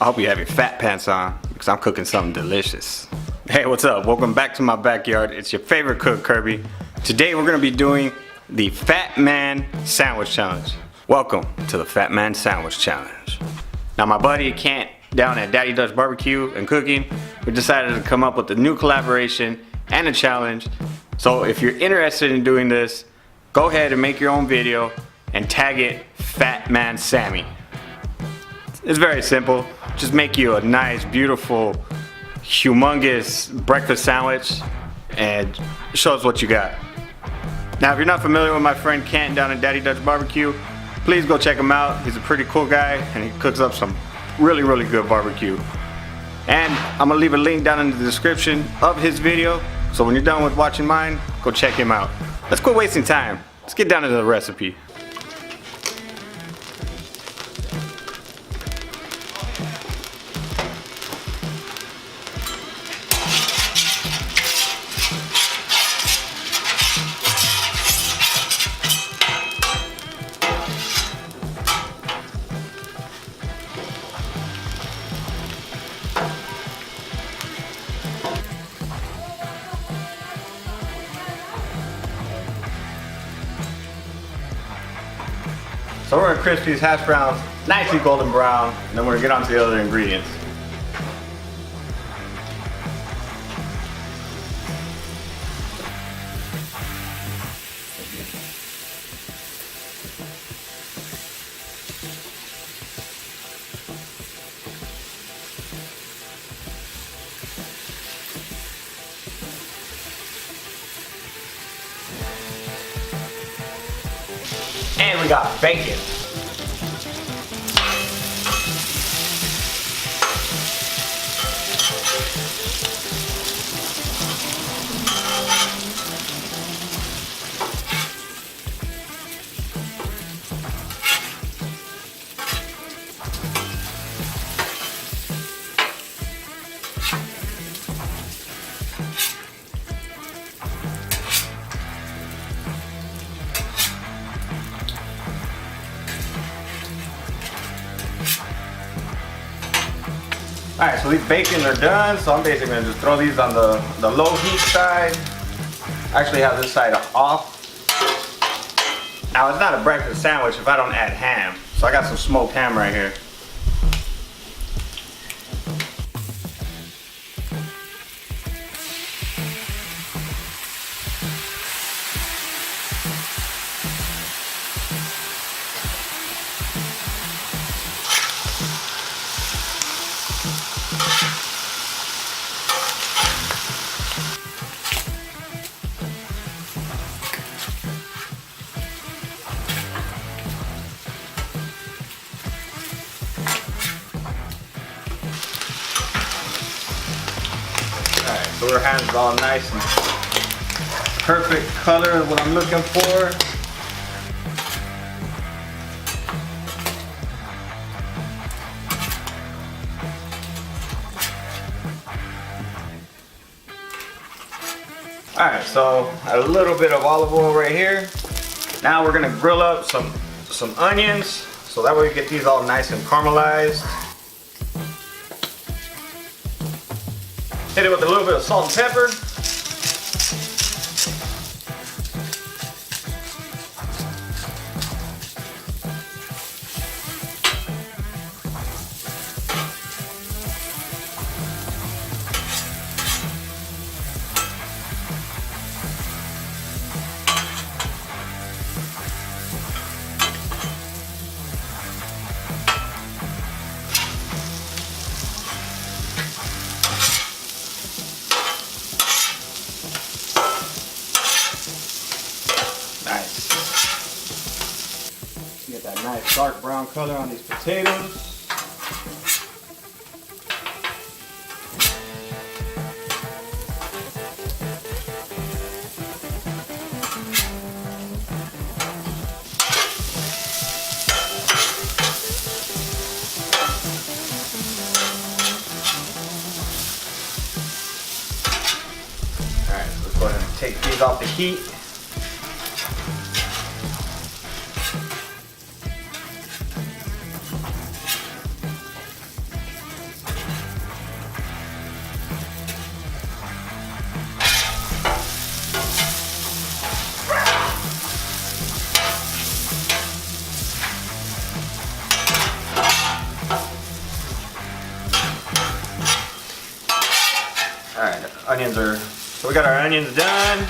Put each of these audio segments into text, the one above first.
I hope you have your fat pants on because I'm cooking something delicious. Hey, what's up? Welcome back to my backyard. It's your favorite cook, Kirby. Today we're gonna be doing the Fat Man Sandwich Challenge. Welcome to the Fat Man Sandwich Challenge. Now my buddy Kent down at Daddy Dutch Barbecue and Cooking, we decided to come up with a new collaboration and a challenge. So if you're interested in doing this, go ahead and make your own video and tag it Fat Man Sammy. It's very simple. Just make you a nice, beautiful, humongous breakfast sandwich and show us what you got. Now if you're not familiar with my friend Kent down at Daddy Dutch Barbecue, please go check him out. He's a pretty cool guy and he cooks up some really good barbecue. And I'm gonna leave a link down in the description of his video, so when you're done with watching mine, go check him out. Let's quit wasting time. Let's get down to the recipe. So we're gonna crisp these hash browns nicely golden brown, and then we're gonna get on to the other ingredients. And we got bacon. Alright, so these bacon are done, so I'm basically going to just throw these on the low heat side. I actually have this side off. Now it's not a breakfast sandwich if I don't add ham, so I got some smoked ham right here. So our hands are all nice and perfect color is what I'm looking for. Alright, so a little bit of olive oil right here. Now we're gonna grill up some onions, so that way we get these all nice and caramelized. Hit it with a little bit of salt and pepper. Get that nice dark brown color on these potatoes. Alright, so let's go ahead and take these off the heat. onions are, so we got our onions done.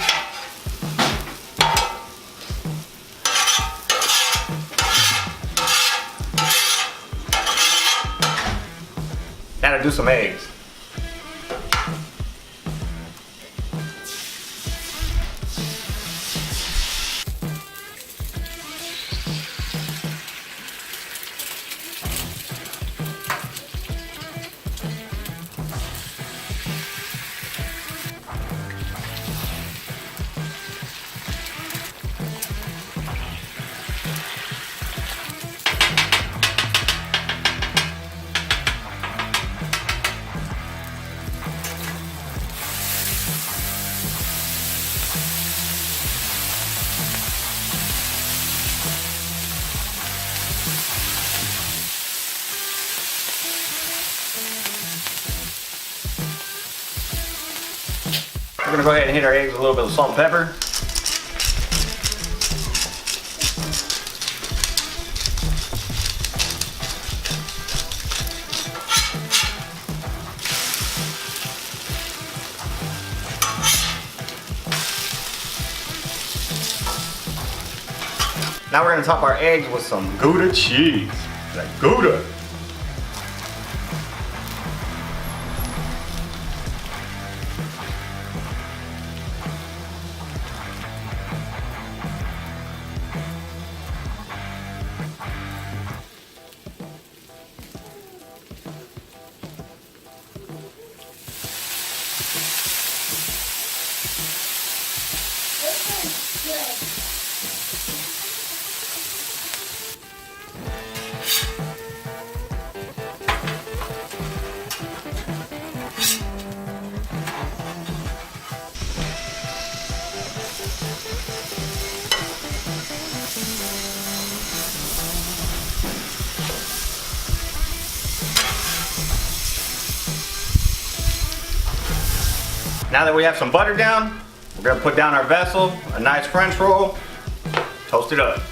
Gotta do some eggs. We're gonna go ahead and hit our eggs with a little bit of salt and pepper. Now we're gonna top our eggs with some Gouda cheese. Like Gouda. Now that we have some butter down, we're gonna put down our vessel, a nice French roll, toast it up.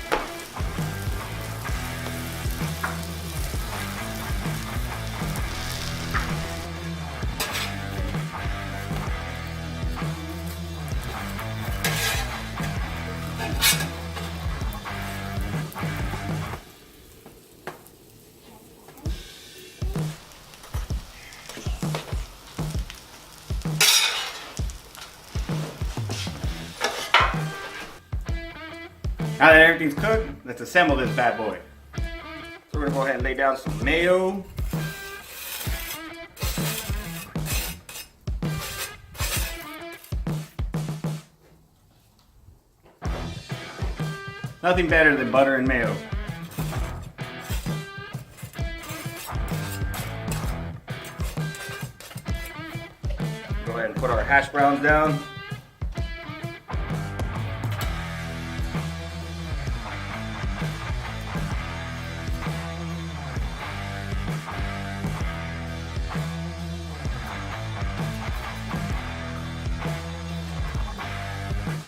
Now that everything's cooked, let's assemble this bad boy. So we're gonna go ahead and lay down some mayo. Nothing better than butter and mayo. Go ahead and put our hash browns down.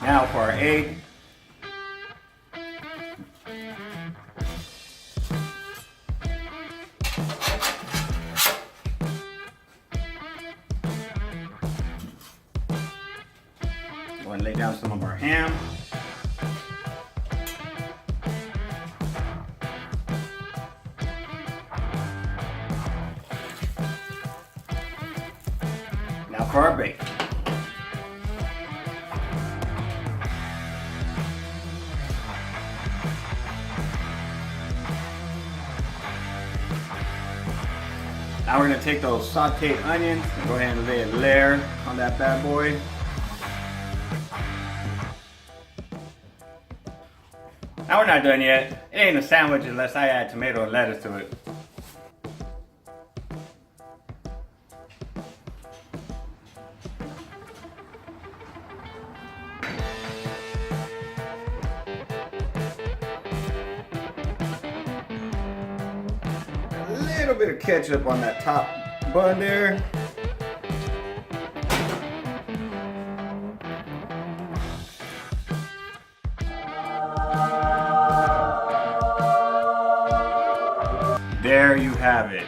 Now for our egg. Go and lay down some of our ham. Now for our bacon. Now we're going to take those sauteed onions and go ahead and lay a layer on that bad boy. Now we're not done yet. It ain't a sandwich unless I add tomato and lettuce to it. A little bit of ketchup on that top bun there. There you have it.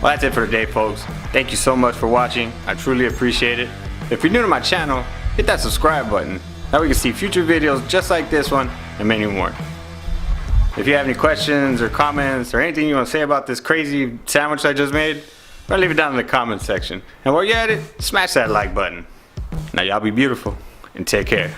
Well, that's it for today, folks. Thank you so much for watching. I truly appreciate it. If you're new to my channel, hit that subscribe button. That way you can see future videos just like this one and many more. If you have any questions or comments or anything you want to say about this crazy sandwich I just made, or leave it down in the comments section. And while you're at it, smash that like button. Now y'all be beautiful and take care.